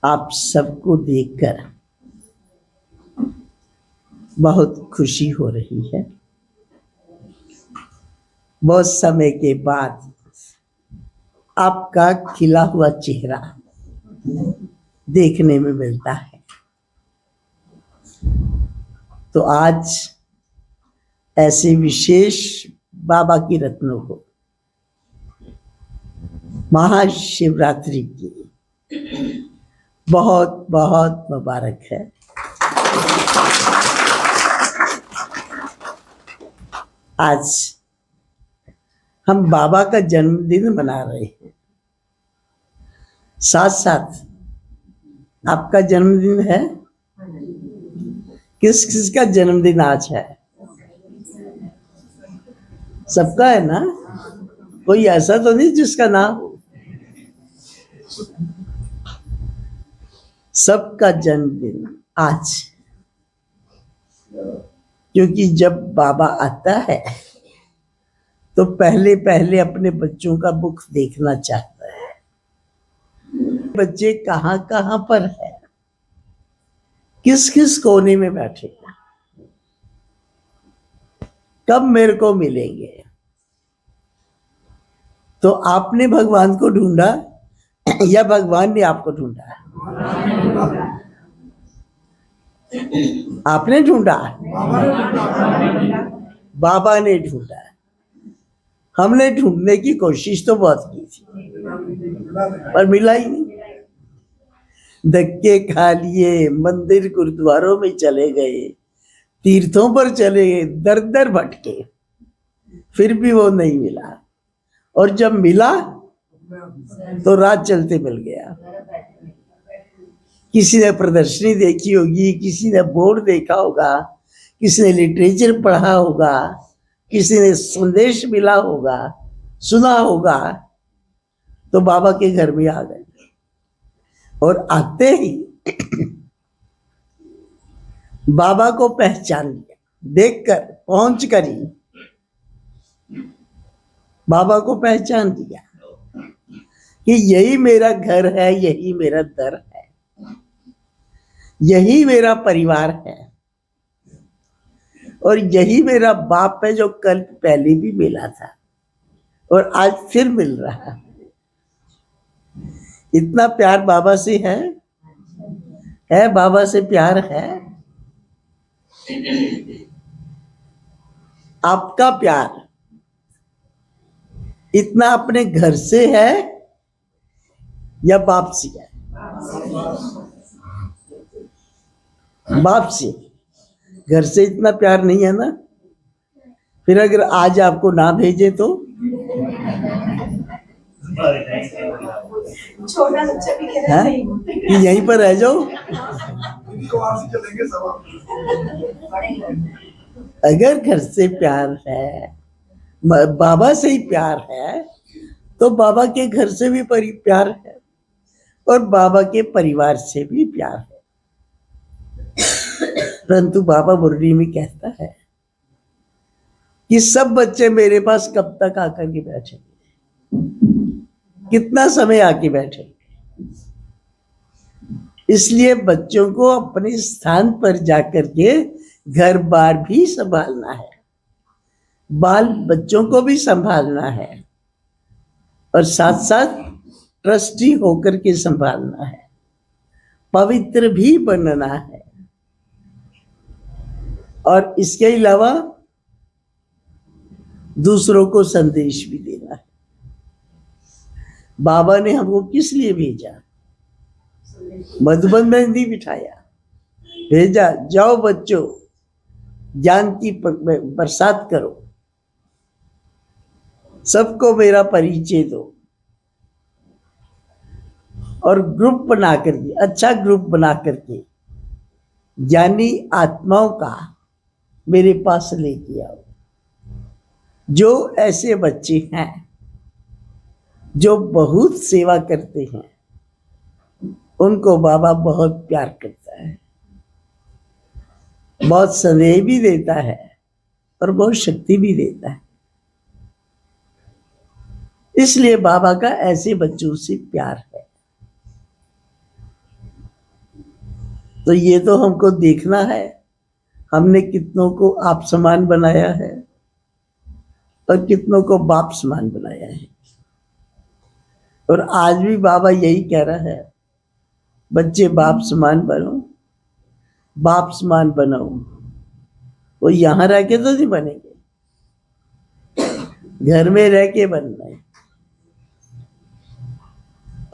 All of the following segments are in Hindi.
आप सबको देखकर बहुत खुशी हो रही है। बहुत समय के बाद आपका खिला हुआ चेहरा देखने में मिलता है। तो आज ऐसे विशेष बाबा की रत्नों को महाशिवरात्रि की बहुत बहुत मुबारक है। आज हम बाबा का जन्मदिन मना रहे हैं, साथ साथ आपका जन्मदिन है। किस किस का जन्मदिन आज है? सबका है ना? कोई ऐसा तो नहीं जिसका ना हो। सबका जन्मदिन आज, क्योंकि जब बाबा आता है तो पहले पहले अपने बच्चों का मुख देखना चाहता है। बच्चे कहाँ कहाँ पर है, किस किस कोने में बैठे, कब मेरे को मिलेंगे। तो आपने भगवान को ढूंढा या भगवान ने आपको ढूंढा? आपने ढूंढा, बाबा ने ढूंढा। हमने ढूंढने की कोशिश तो बहुत की थी, पर मिला ही नहीं। धक्के खा लिए, मंदिर गुरुद्वारों में चले गए, तीर्थों पर चले गए, दर दर भटके, फिर भी वो नहीं मिला। और जब मिला तो रात चलते मिल गया। किसी ने प्रदर्शनी देखी होगी, किसी ने बोर्ड देखा होगा, किसी ने लिटरेचर पढ़ा होगा, किसी ने संदेश मिला होगा, सुना होगा, तो बाबा के घर में आ गए। और आते ही बाबा को पहचान लिया, देखकर, पहुंच कर ही बाबा को पहचान लिया कि यही मेरा घर है, यही मेरा दर है, यही मेरा परिवार है, और यही मेरा बाप है जो कल पहले भी मिला था और आज फिर मिल रहा है। इतना प्यार बाबा से है बाबा से प्यार है। आपका प्यार इतना अपने घर से है या बाप से है? बाप से। घर से इतना प्यार नहीं है ना? फिर अगर आज आपको ना भेजे तो छोटा बच्चा भी कह रहा है कि यहीं पर रह जाओ। अगर घर से प्यार है, बाबा से ही प्यार है, तो बाबा के घर से भी प्यार है और बाबा के परिवार से भी प्यार है। परंतु बाबा मुरली में कहता है कि सब बच्चे मेरे पास कब तक आकर के बैठेंगे, कितना समय आके बैठेंगे। इसलिए बच्चों को अपने स्थान पर जाकर के घर बार भी संभालना है, बाल बच्चों को भी संभालना है, और साथ साथ ट्रस्टी होकर के संभालना है, पवित्र भी बनना है, और इसके अलावा दूसरों को संदेश भी देना है। बाबा ने हमको किस लिए भेजा? मधुबन में नहीं बिठाया, भेजा जाओ बच्चों, ज्ञान की बरसात करो, सबको मेरा परिचय दो, और ग्रुप बना करके, अच्छा ग्रुप बना करके ज्ञानी आत्माओं का मेरे पास लेके आओ। जो ऐसे बच्चे हैं जो बहुत सेवा करते हैं, उनको बाबा बहुत प्यार करता है, बहुत स्नेह भी देता है और बहुत शक्ति भी देता है। इसलिए बाबा का ऐसे बच्चों से प्यार है। तो ये तो हमको देखना है, हमने कितनों को आप समान बनाया है और कितनों को बाप समान बनाया है। और आज भी बाबा यही कह रहा है, बच्चे बाप समान बनो, बाप समान बनाओ। वो यहां रह के तो नहीं बनेंगे, घर में रह के बनना है,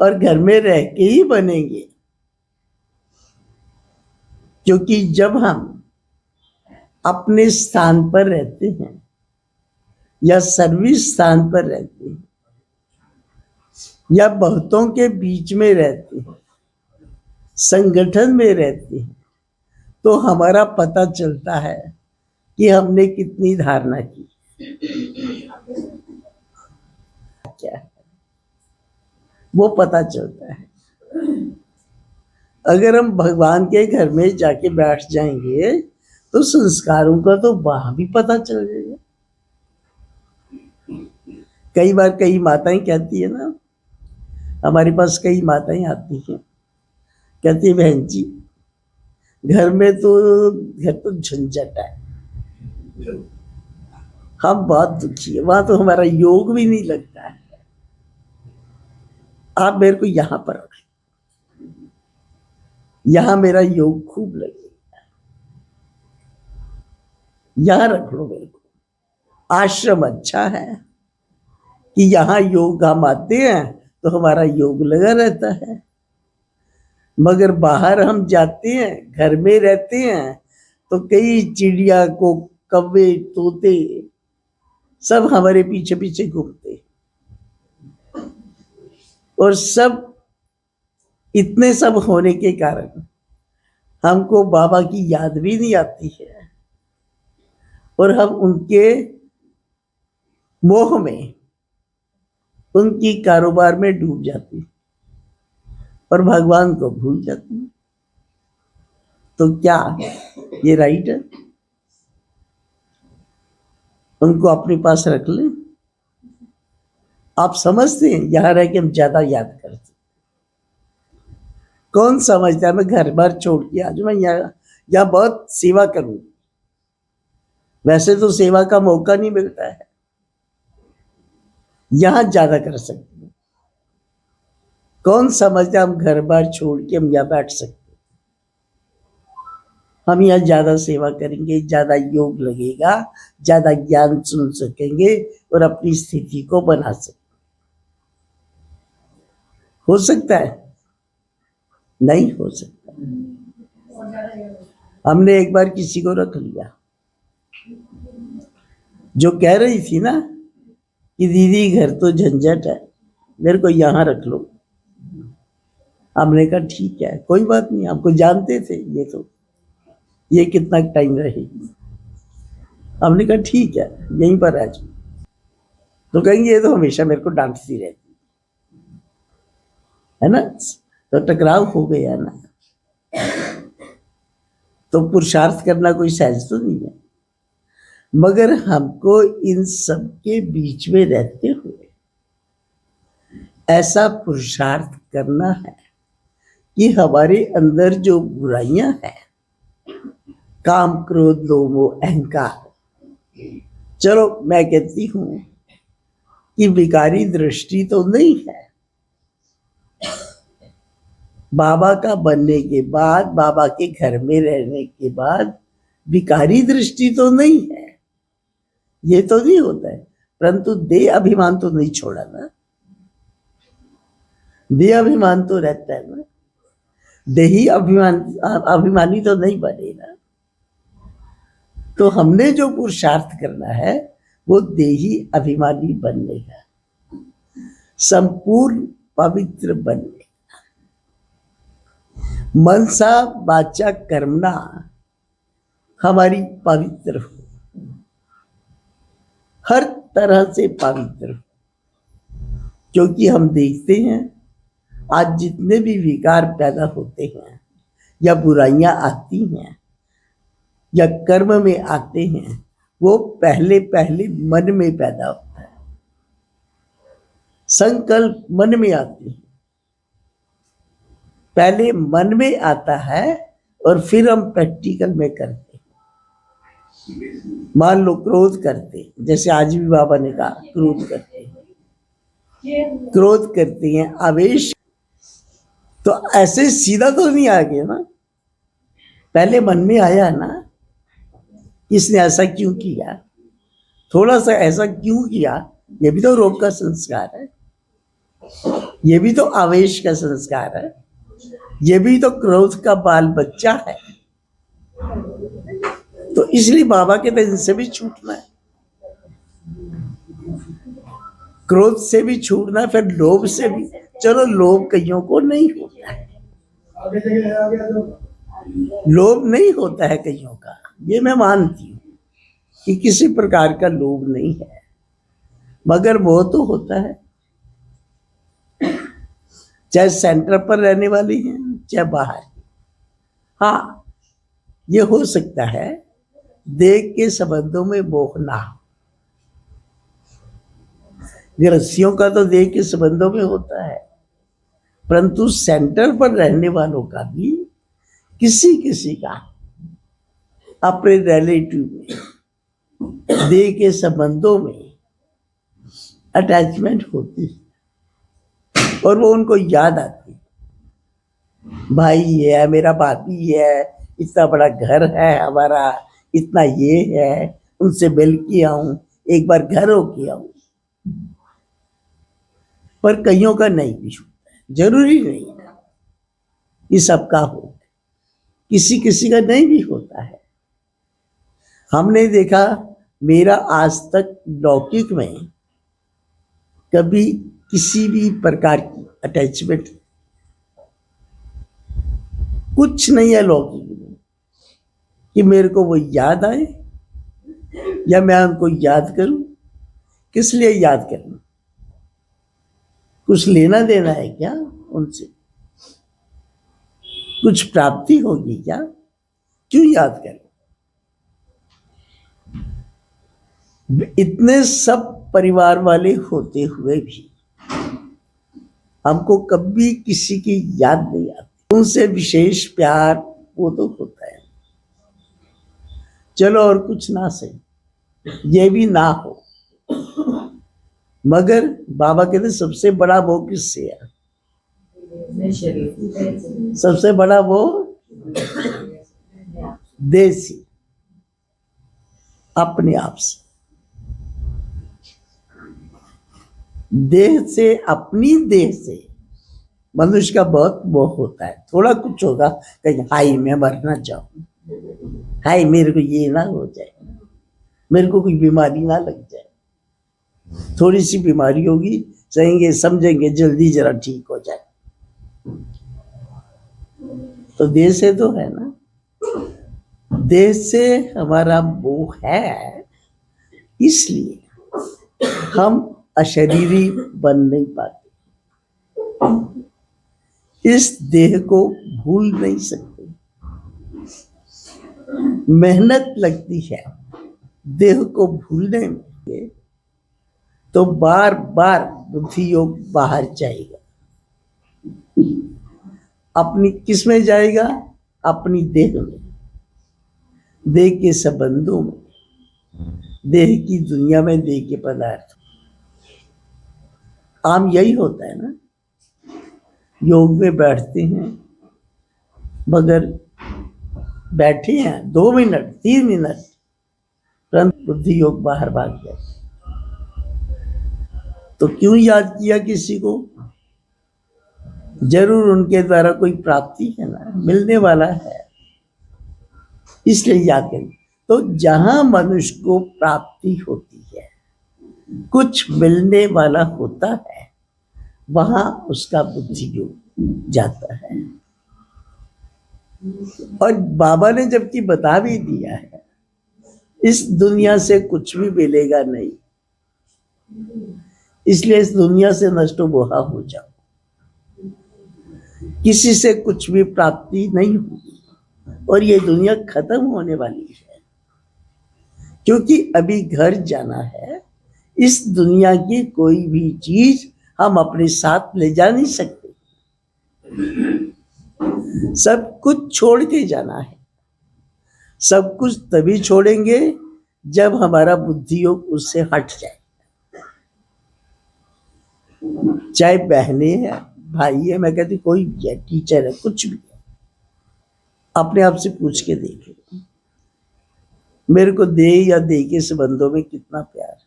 और घर में रह के ही बनेंगे। क्योंकि जब हम अपने स्थान पर रहते हैं या सर्विस स्थान पर रहते हैं या बहुतों के बीच में रहते हैं, संगठन में रहते हैं, तो हमारा पता चलता है कि हमने कितनी धारणा की, क्या है वो पता चलता है। अगर हम भगवान के घर में जाके बैठ जाएंगे तो संस्कारों का तो वहां भी पता चल जाएगा। कई बार कई माताएं कहती है ना, हमारे पास कई माताएं आती हैं, कहती है बहन जी घर तो झंझट है, हम बहुत दुखी है, वहां तो हमारा योग भी नहीं लगता है, आप मेरे को यहां पर रख, यहां मेरा योग खूब लगेगा, यहां रख लो मेरे को। आश्रम अच्छा है कि यहां योग हम आते हैं तो हमारा योग लगा रहता है, मगर बाहर हम जाते हैं, घर में रहते हैं तो कई चिड़िया को कौवे तोते सब हमारे पीछे पीछे घूमते, और सब इतने सब होने के कारण हमको बाबा की याद भी नहीं आती है, और हम उनके मोह में, उनकी कारोबार में डूब जाती और भगवान को भूल जाती। तो क्या ये राइट है? उनको अपने पास रख ले। आप समझते हैं यहां रह के हम ज्यादा याद करते, कौन समझता है मैं घर बार छोड़ के आज मैं यहाँ बहुत सेवा करूं, वैसे तो सेवा का मौका नहीं मिलता है, यहां ज्यादा कर सकते हैं। कौन समझता हम घर बार छोड़ के हम यहाँ बैठ सकते, हम यहाँ ज्यादा सेवा करेंगे, ज्यादा योग लगेगा, ज्यादा ज्ञान सुन सकेंगे और अपनी स्थिति को बना सकेंगे। हो सकता है? नहीं हो सकता। हमने एक बार किसी को रख लिया जो कह रही थी ना कि दीदी घर तो झंझट है, मेरे को यहां रख लो। हमने कहा ठीक है कोई बात नहीं, आपको जानते थे ये कितना टाइम रहेगी। हमने कहा ठीक है यहीं पर रह जाओ। तो कहेंगे ये तो हमेशा मेरे को डांटती रहती है ना, तो टकराव हो गया ना। तो पुरुषार्थ करना कोई सहज तो नहीं है, मगर हमको इन सब के बीच में रहते हुए ऐसा पुरुषार्थ करना है कि हमारे अंदर जो बुराइयां हैं, काम क्रोध लोभ मोह अहंकार, चलो मैं कहती हूं कि विकारी दृष्टि तो नहीं है, बाबा का बनने के बाद, बाबा के घर में रहने के बाद विकारी दृष्टि तो नहीं है, ये तो नहीं होता है, परंतु देह अभिमान तो नहीं छोड़ा ना, देह अभिमान तो रहता है ना, देही अभिमानी तो नहीं बने ना। तो हमने जो पुरुषार्थ करना है वो देही अभिमानी बनने का, संपूर्ण पवित्र बनने, मनसा वाचा कर्मणा हमारी पवित्र हो, हर तरह से पवित्र हो। क्योंकि हम देखते हैं आज जितने भी विकार पैदा होते हैं या बुराइयां आती हैं या कर्म में आते हैं, वो पहले पहले मन में पैदा होता है। संकल्प मन में आते हैं, पहले मन में आता है और फिर हम प्रैक्टिकल में करते हैं। मान लो क्रोध करते, जैसे आज भी बाबा ने कहा क्रोध करते हैं, क्रोध करते हैं, आवेश, तो ऐसे सीधा तो नहीं आ गया ना, पहले मन में आया ना, इसने ऐसा क्यों किया, थोड़ा सा ऐसा क्यों किया, ये भी तो रोग का संस्कार है, ये भी तो आवेश का संस्कार है, ये भी तो क्रोध का बाल बच्चा है। तो इसलिए बाबा के दिन से भी छूटना है, क्रोध से भी छूटना है, फिर लोभ से भी। चलो लोभ कईयों को नहीं होता है, लोभ नहीं होता है कईयों का, ये मैं मानती हूँ कि किसी प्रकार का लोभ नहीं है, मगर वो तो होता है, चाहे सेंटर पर रहने वाली हैं चाहे बाहर। हाँ, ये हो सकता है देह के संबंधों में मोह ना हो, गृहस्थियों का तो देह के संबंधों में होता है, परंतु सेंटर पर रहने वालों का भी किसी किसी का अपने रिलेटिव में देह के संबंधों में अटैचमेंट होती है और वो उनको याद आती है, भाई ये है, मेरा भाभी ये है, इतना बड़ा घर है हमारा, इतना ये है, उनसे मिल के आऊं, एक बार घर होके आऊं। पर कईयों का नहीं भी होता है, जरूरी नहीं है कि सबका हो, किसी किसी का नहीं भी होता है। हमने देखा, मेरा आज तक लौकिक में कभी किसी भी प्रकार की अटैचमेंट कुछ नहीं है लौकिक में कि मेरे को वो याद आए या मैं उनको याद करूं। किस लिए याद करना, कुछ लेना देना है क्या उनसे, कुछ प्राप्ति होगी क्या, क्यों याद करें। इतने सब परिवार वाले होते हुए भी हमको कभी किसी की याद नहीं आती, उनसे विशेष प्यार वो तो होता है। चलो और कुछ ना सही, ये भी ना हो, मगर बाबा कहते सबसे बड़ा वो किससे है, सबसे बड़ा वो देह से, अपने आप से, देह से, अपनी देह से मनुष्य का बहुत मोह होता है। थोड़ा कुछ होगा कहीं, हाय मैं मर ना जाऊं, हाय मेरे को ये ना हो जाए, मेरे को कोई बीमारी ना लग जाए, थोड़ी सी बीमारी होगी सहेंगे समझेंगे जल्दी जरा ठीक हो जाए। तो देह से तो है ना, देह से हमारा मोह है, इसलिए हम अशरीरी बन नहीं पाते, इस देह को भूल नहीं सकते, मेहनत लगती है देह को भूलने में, तो बार बार बुद्धि योग बाहर जाएगा, अपनी किस में जाएगा, अपनी देह में, देह के संबंधों में, देह की दुनिया में, देह के पदार्थ। आम यही होता है ना, योग में बैठते हैं मगर बैठे हैं 2 मिनट 3 मिनट, तुरंत बुद्धि योग बाहर भाग जाए। तो क्यों याद किया किसी को, जरूर उनके द्वारा कोई प्राप्ति है ना, मिलने वाला है, इसलिए याद करें। तो जहां मनुष्य को प्राप्ति होती है, कुछ मिलने वाला होता है, वहां उसका बुद्धि योग जाता है। और बाबा ने जबकि बता भी दिया है, इस दुनिया से कुछ भी मिलेगा नहीं, इसलिए इस दुनिया से नष्टो मोहा हो जाओ, किसी से कुछ भी प्राप्ति नहीं होगी और ये दुनिया खत्म होने वाली है, क्योंकि अभी घर जाना है। इस दुनिया की कोई भी चीज हम अपने साथ ले जा नहीं सकते। सब कुछ छोड़ के जाना है। सब कुछ तभी छोड़ेंगे जब हमारा बुद्धि योग उससे हट जाए। चाहे बहने है, भाई है, मैं कहती कोई भी है, टीचर है, कुछ भी है, अपने आप से पूछ के देखो, मेरे को दे या दे के संबंधों में कितना प्यार है,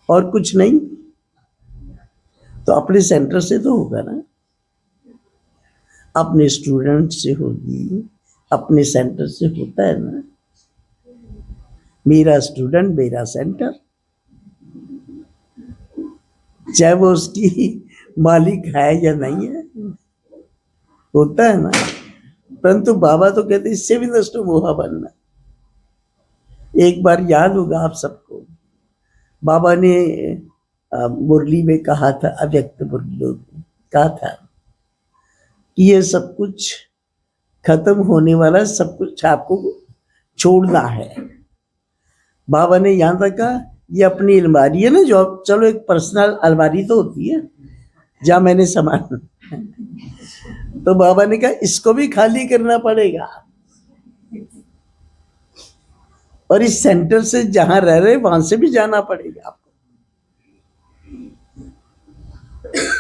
और कुछ नहीं तो अपने सेंटर से तो होगा ना, अपने स्टूडेंट से होगी, अपने सेंटर से होता है ना। मेरा स्टूडेंट मेरा सेंटर, चाहे वो उसकी मालिक है या नहीं है, होता है ना। परंतु बाबा तो कहते इससे भी नष्ट मोहा बनना। एक बार याद होगा आप सबको, बाबा ने मुरली में कहा था, अव्यक्त मुरलियों में कहा था कि ये सब कुछ खत्म होने वाला, सब कुछ आपको छोड़ना है। बाबा ने यहां तक कहा ये अपनी अलमारी है ना, जो चलो एक पर्सनल अलमारी तो होती है जहां मैंने सामान, तो बाबा ने कहा इसको भी खाली करना पड़ेगा, और इस सेंटर से जहां रह रहे वहां से भी जाना पड़ेगा आपको,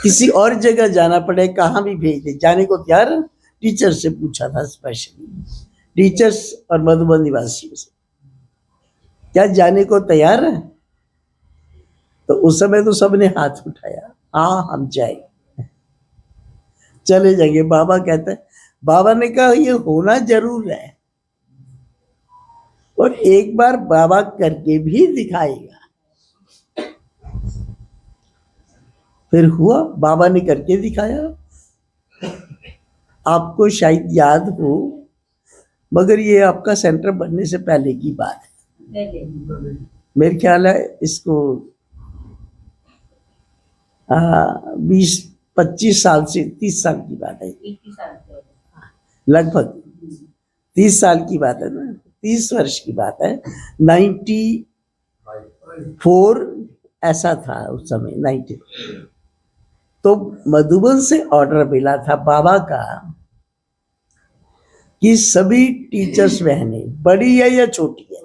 किसी और जगह जाना पड़ेगा, कहां भी भेज दे, जाने को तैयार। टीचर से पूछा था स्पेशली, टीचर्स और मधुबन निवासियों से, क्या जाने को तैयार है? तो उस समय तो सबने हाथ उठाया, हाँ हम जाएंगे, चले जाएंगे। बाबा कहते हैं, बाबा ने कहा ये होना जरूर है, और एक बार बाबा करके भी दिखाएगा। फिर हुआ, बाबा ने करके दिखाया। आपको शायद याद हो, मगर ये आपका सेंटर बनने से पहले की बात है, मेरे ख्याल है इसको 20-25 साल से 30 साल की बात है, लगभग 30 साल की बात है ना, 30 वर्ष की बात है। 94 ऐसा था उस समय, 90। तो मधुबन से ऑर्डर मिला था बाबा का कि सभी टीचर्स बहनें, बड़ी है या छोटी है,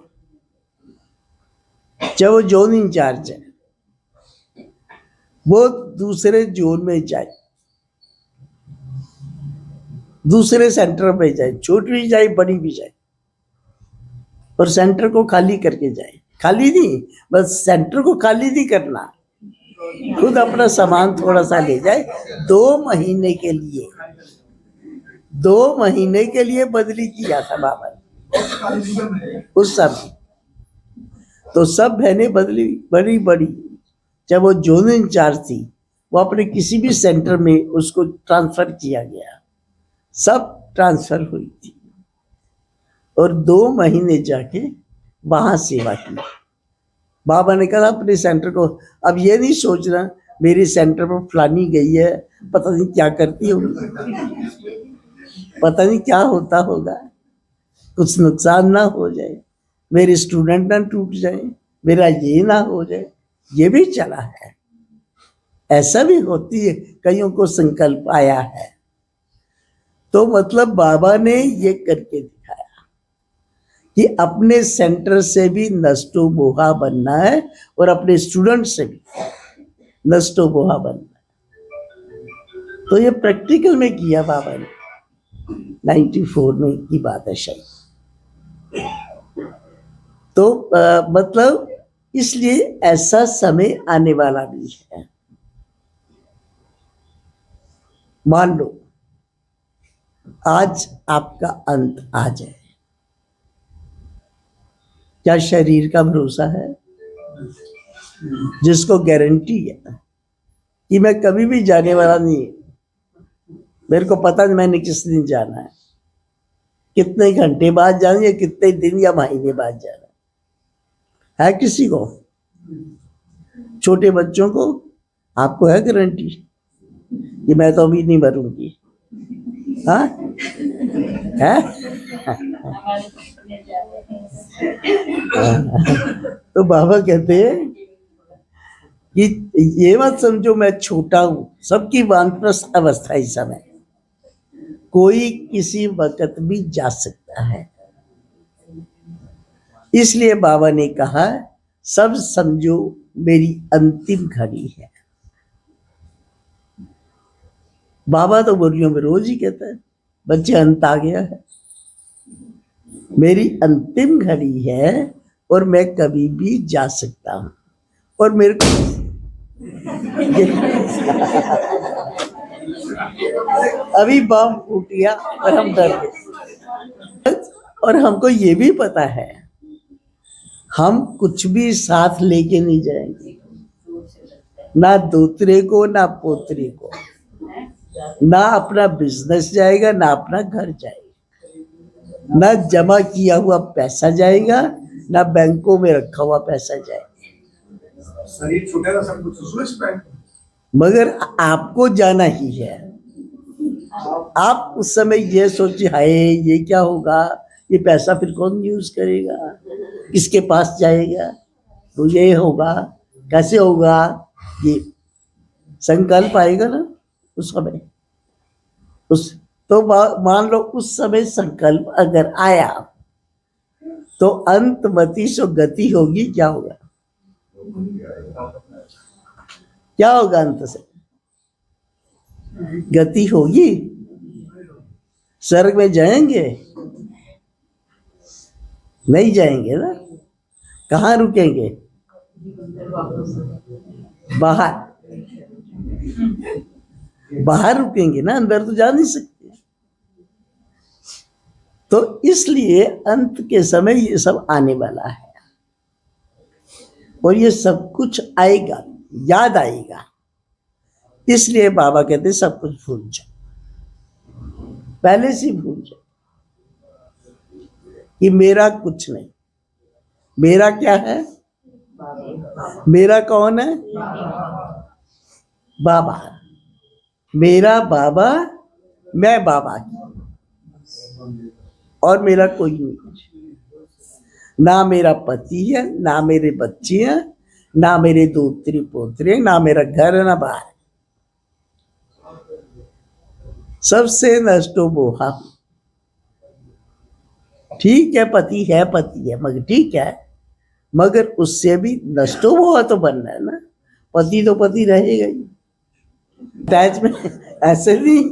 चाहे वो जोन इंचार्ज है, वो दूसरे जोन में जाए, दूसरे सेंटर में जाए, छोटी भी जाए बड़ी भी जाए, और सेंटर को खाली करके जाए। खाली नहीं, बस सेंटर को खाली नहीं करना, खुद अपना सामान थोड़ा सा ले जाए। 2 महीने के लिए, 2 महीने के लिए बदली किया था बाबा ने उस समय। तो सब बहनें बदली, बड़ी बड़ी, जब वो जोन इंचार्ज थी, वो अपने किसी भी सेंटर में उसको ट्रांसफर किया गया, सब ट्रांसफर हुई थी, और 2 महीने जाके वहां सेवा की। बाबा ने कहा अपने सेंटर को, अब ये नहीं सोचना मेरे सेंटर पर फलानी गई है, पता नहीं क्या करती होगी, पता नहीं क्या होता होगा, कुछ नुकसान ना हो जाए, मेरे स्टूडेंट ना टूट जाए, मेरा ये ना हो जाए। ये भी चला है, ऐसा भी होती है, कईयों को संकल्प आया है। तो मतलब बाबा ने ये करके दिखाया कि अपने सेंटर से भी नष्टो मोहा बनना है, और अपने स्टूडेंट से भी नष्टो मोहा बनना है। तो ये प्रैक्टिकल में किया बाबा ने, 94 में की बात है शायद। तो मतलब इसलिए ऐसा समय आने वाला भी है। मान लो आज आपका अंत आ जाए, क्या शरीर का भरोसा है? जिसको गारंटी है कि मैं कभी भी जाने वाला नहीं, मेरे को पता नहीं मैंने किस दिन जाना है, कितने घंटे बाद जाना है, कितने दिन या महीने बाद जाना है किसी को? छोटे बच्चों को आपको है गारंटी कि मैं तो अभी नहीं मरूंगी? हाँ है? तो बाबा कहते हैं कि ये मत समझो मैं छोटा हूं, सबकी वानप्रस्थ अवस्था इस समय, कोई किसी वक्त भी जा सकता है। इसलिए बाबा ने कहा सब समझो मेरी अंतिम घड़ी है। बाबा तो बोलियों में रोज ही कहता है बच्चे अंत आ गया है, मेरी अंतिम घड़ी है और मैं कभी भी जा सकता हूं। और मेरे को अभी बम फूट गया और हम डर गए। और हमको ये भी पता है हम कुछ भी साथ लेके नहीं जाएंगे, ना दोतरे को ना पोतरे को, ना अपना बिजनेस जाएगा ना अपना घर जाएगा, ना जमा किया हुआ पैसा जाएगा ना बैंकों में रखा हुआ पैसा जाएगा। शरीर छूटेगा सब कुछ उसमें से पैक। मगर आपको जाना ही है। आप उस समय ये सोचिए हाय ये क्या होगा, ये पैसा फिर कौन यूज करेगा, किसके पास जाएगा, तो ये होगा कैसे होगा, ये संकल्प आएगा ना उस समय। उस तो मान लो उस समय संकल्प अगर आया तो अंतमति सो गति होगी। क्या होगा, क्या होगा, अंत से गति होगी, स्वर्ग में जाएंगे, नहीं जाएंगे ना, कहाँ रुकेंगे, बाहर, बाहर रुकेंगे ना, अंदर तो जा नहीं सकते। तो इसलिए अंत के समय ये सब आने वाला है और ये सब कुछ आएगा, याद आएगा। इसलिए बाबा कहते सब कुछ भूल जाओ, पहले से भूल जाओ कि मेरा कुछ नहीं। मेरा क्या है, मेरा कौन है, बाबा। मेरा बाबा, मैं बाबा की, और मेरा कोई नहीं। ना मेरा पति है, ना मेरे बच्चे हैं, ना मेरे दोतरे पोतरे, ना मेरा घर, ना बाहर। सबसे नष्टो मोहा। ठीक है पति है, पति है, मगर ठीक है, मगर उससे भी नष्टो मोहा तो बनना है ना। पति तो पति रहेगा ही, अटैचमेंट ऐसे नहीं।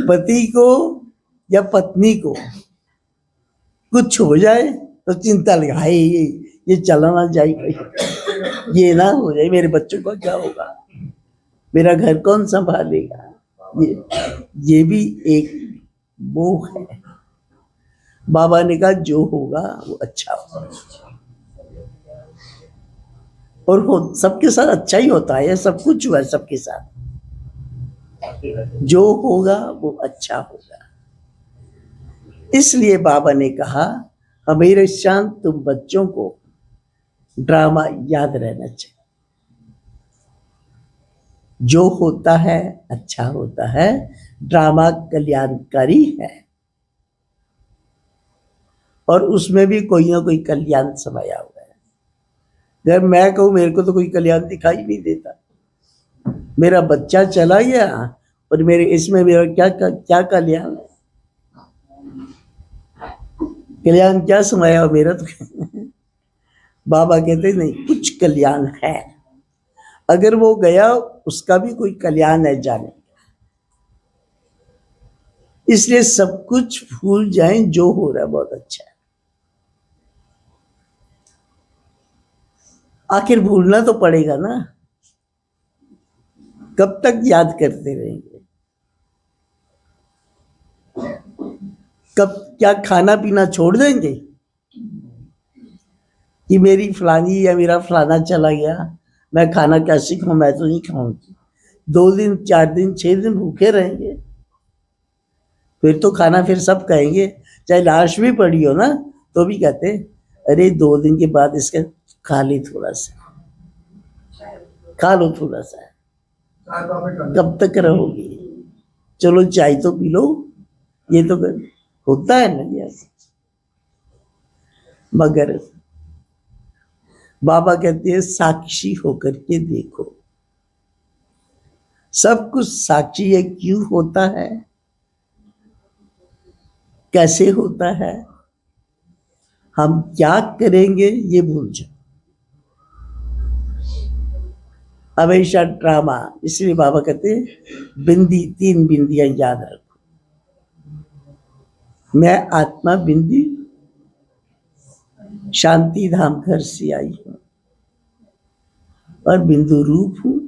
पति को या पत्नी को कुछ हो जाए तो चिंता लगा, हाय ये चला ना जाए, ये ना हो जाए, मेरे बच्चों का क्या होगा, मेरा घर कौन संभालेगा। ये भी एक मोह है। बाबा ने कहा जो होगा वो अच्छा होगा, और सबके साथ अच्छा ही होता है, सब कुछ हुआ है सबके साथ, जो होगा वो अच्छा होगा। इसलिए बाबा ने कहा हमेरे शांत तुम बच्चों को ड्रामा याद रहना चाहिए, जो होता है अच्छा होता है, ड्रामा कल्याणकारी है, और उसमें भी कोई ना कोई कल्याण समाया हुआ है। अगर मैं कहूं मेरे को तो कोई कल्याण दिखाई नहीं देता, मेरा बच्चा चला गया और मेरे इसमें मेरा क्या कल्याण है, कल्याण क्या समाया हो मेरा तो। बाबा कहते नहीं कुछ कल्याण है, अगर वो गया उसका भी कोई कल्याण है जाने। इसलिए सब कुछ भूल जाएं, जो हो रहा है बहुत अच्छा है। आखिर भूलना तो पड़ेगा ना, कब तक याद करते रहेंगे, कब क्या खाना पीना छोड़ देंगे कि मेरी फलानी या मेरा फलाना चला गया, मैं खाना कैसे खाऊं, मैं तो नहीं खाऊंगी। 2 दिन 4 दिन 6 दिन भूखे रहेंगे, फिर तो खाना फिर सब कहेंगे, चाहे लाश भी पड़ी हो ना तो भी कहते अरे 2 दिन के बाद इसका खा ली, थोड़ा सा खा लो थोड़ा सा, कब तक रहोगी, चलो चाय तो पी लो। ये तो होता है ना यार। मगर बाबा कहते हैं साक्षी होकर के देखो। सब कुछ साक्षी ये क्यों होता है, कैसे होता है, हम क्या करेंगे ये भूल जाओ। हमेशा ड्रामा, इसलिए बाबा कहते हैं बिंदी, 3 बिंदियां याद रखो। मैं आत्मा बिंदी शांति धाम घर से आई हूं और बिंदु रूप हूं।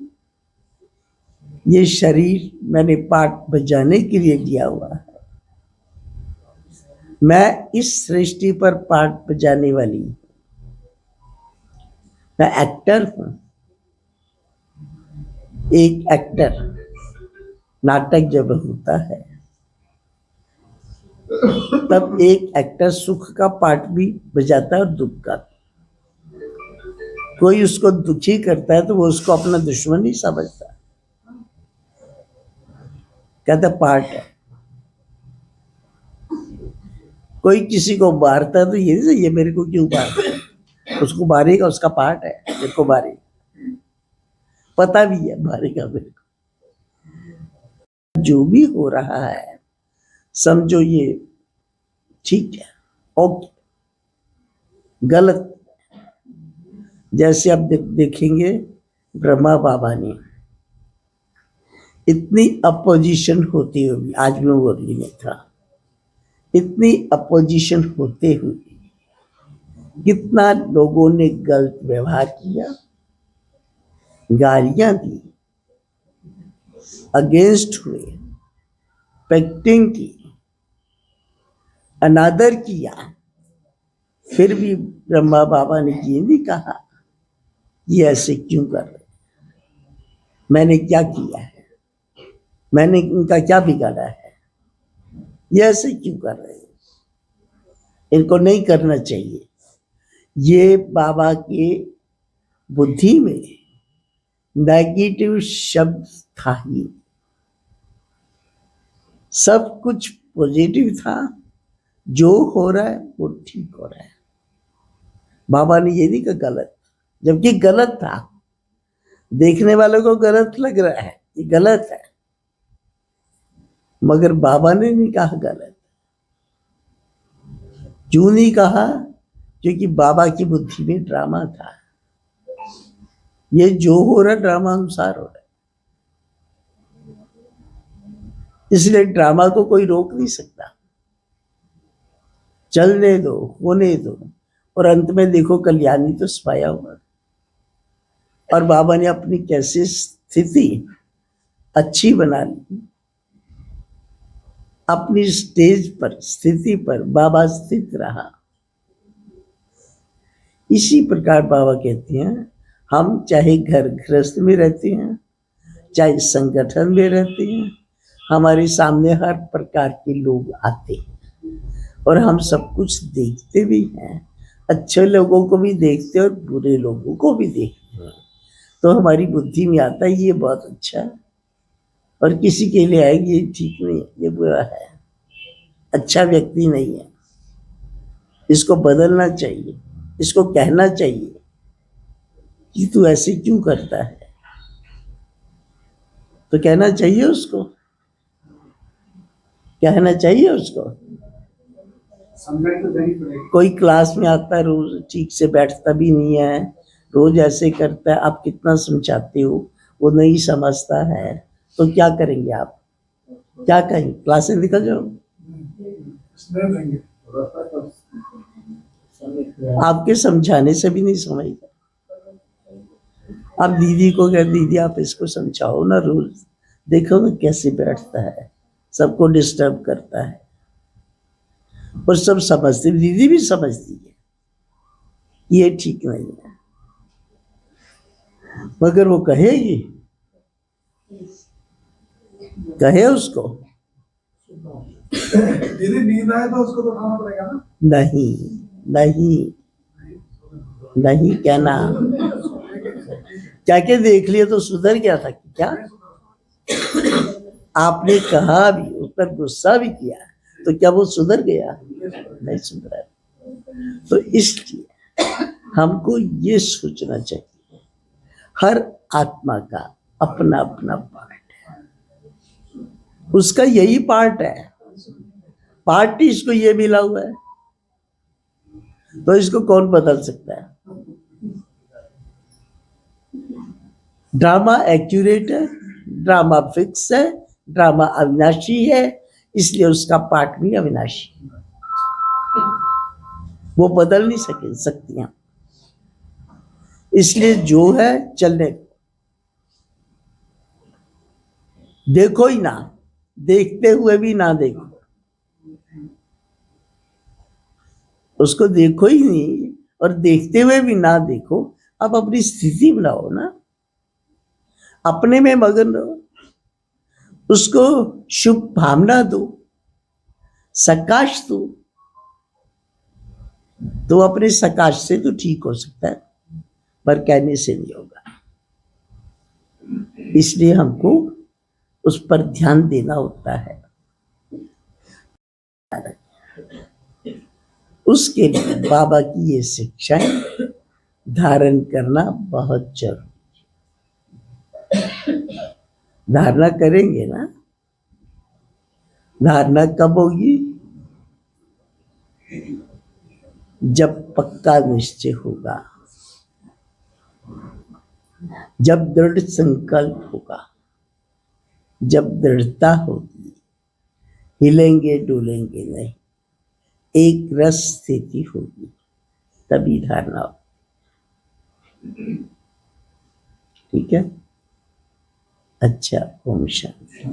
ये शरीर मैंने पाठ बजाने के लिए दिया हुआ है। मैं इस सृष्टि पर पाठ बजाने वाली हूं। मैं एक्टर हूं। एक एक्टर, नाटक जब होता है तब एक एक्टर सुख का पार्ट भी बजाता है और दुख का। कोई उसको दुखी करता है तो वो उसको अपना दुश्मन नहीं समझता, कहता पार्ट है। कोई किसी को मारता है तो ये नहीं, ये मेरे को क्यों मारता है, उसको मारेगा, उसका पार्ट है, मेरे को मारेगा, पता भी है मारेगा मेरे को। जो भी हो रहा है समझो ये ठीक है, ओके, गलत। जैसे आप देखेंगे ब्रह्मा बाबा ने इतनी अपोजिशन होती हुई, आज मैं मुरली में था, इतनी अपोजिशन होते हुए कितना लोगों ने गलत व्यवहार किया, गालियां दी, अगेंस्ट हुए, पेक्टिंग की, अनादर किया, फिर भी ब्रह्मा बाबा ने ये नहीं कहा ये ऐसे क्यों कर रहे, मैंने क्या किया है, मैंने इनका क्या बिगाड़ा है, ये ऐसे क्यों कर रहे हैं, इनको नहीं करना चाहिए। ये बाबा के बुद्धि में नेगेटिव शब्द था ही, सब कुछ पॉजिटिव था। जो हो रहा है वो ठीक हो रहा है। बाबा ने ये नहीं कहा गलत, जबकि गलत था, देखने वालों को गलत लग रहा है, ये गलत है, मगर बाबा ने नहीं कहा गलत। क्यों नहीं कहा? क्योंकि बाबा की बुद्धि में ड्रामा था। ये जो हो रहा ड्रामा अनुसार हो रहा है, इसलिए ड्रामा को कोई रोक नहीं सकता। चलने दो, होने दो, और अंत में देखो कल्याणी तो छाया हुआ। और बाबा ने अपनी कैसी स्थिति अच्छी बना ली, अपनी स्टेज पर, स्थिति पर बाबा स्थित रहा। इसी प्रकार बाबा कहते हैं हम चाहे घर गृहस्थ में रहते हैं, चाहे संगठन में रहते हैं, हमारे सामने हर प्रकार के लोग आते हैं और हम सब कुछ देखते भी हैं, अच्छे लोगों को भी देखते हैं और बुरे लोगों को भी देखते हैं। तो हमारी बुद्धि में आता है ये बहुत अच्छा है, और किसी के लिए आएगी ये ठीक नहीं है, ये बुरा है, अच्छा व्यक्ति नहीं है, इसको बदलना चाहिए, इसको कहना चाहिए कि तू ऐसे क्यों करता है, तो कहना चाहिए उसको, कहना चाहिए उसको। कोई क्लास में आता है, रोज ठीक से बैठता भी नहीं है, रोज ऐसे करता है, आप कितना समझाते हो वो नहीं समझता है, तो क्या करेंगे आप? क्या कहेंगे? क्लास से निकल जाओ। आपके समझाने से भी नहीं समझेगा। आप दीदी को कह, दीदी आप इसको समझाओ ना, रोज देखो ना कैसे बैठता है, सबको डिस्टर्ब करता है, और सब समझते, दीदी भी समझती है ये ठीक नहीं है, मगर वो कहेगी, कहे उसको, दीदी नींद आए तो उसको तो उठाना पड़ेगा ना। नहीं नहीं नहीं कहना, क्या क्या देख लिया तो सुधर गया था क्या? आपने कहा भी, उस पर गुस्सा भी किया, तो क्या वो सुधर गया? नहीं सुधरा। तो इसलिए हमको ये सोचना चाहिए हर आत्मा का अपना अपना पार्ट है, उसका यही पार्ट है, पार्ट ही इसको ये मिला हुआ है, तो इसको कौन बदल सकता है? ड्रामा एक्यूरेट है, ड्रामा फिक्स है, ड्रामा अविनाशी है, इसलिए उसका पार्ट भी अविनाशी है, वो बदल नहीं सकती हैं। इसलिए जो है चलने को, देखो ही ना, देखते हुए भी ना देखो, उसको देखो ही नहीं और देखते हुए भी ना देखो, आप अपनी स्थिति बनाओ ना, अपने में मगन रहो, उसको शुभ भावना दो, सकाश दो, तो अपने सकाश से तो ठीक हो सकता है, पर कहने से नहीं होगा। इसलिए हमको उस पर ध्यान देना होता है। उसके लिए बाबा की ये शिक्षाएं धारण करना बहुत जरूरी है। धारणा करेंगे ना, धारणा कब होगी? जब पक्का निश्चय होगा, जब दृढ़ संकल्प होगा, जब दृढ़ता होगी, हिलेंगे डुलेंगे नहीं, एक रस स्थिति होगी, तभी धारणा होगी। ठीक है? अच्छा, ओम शांति।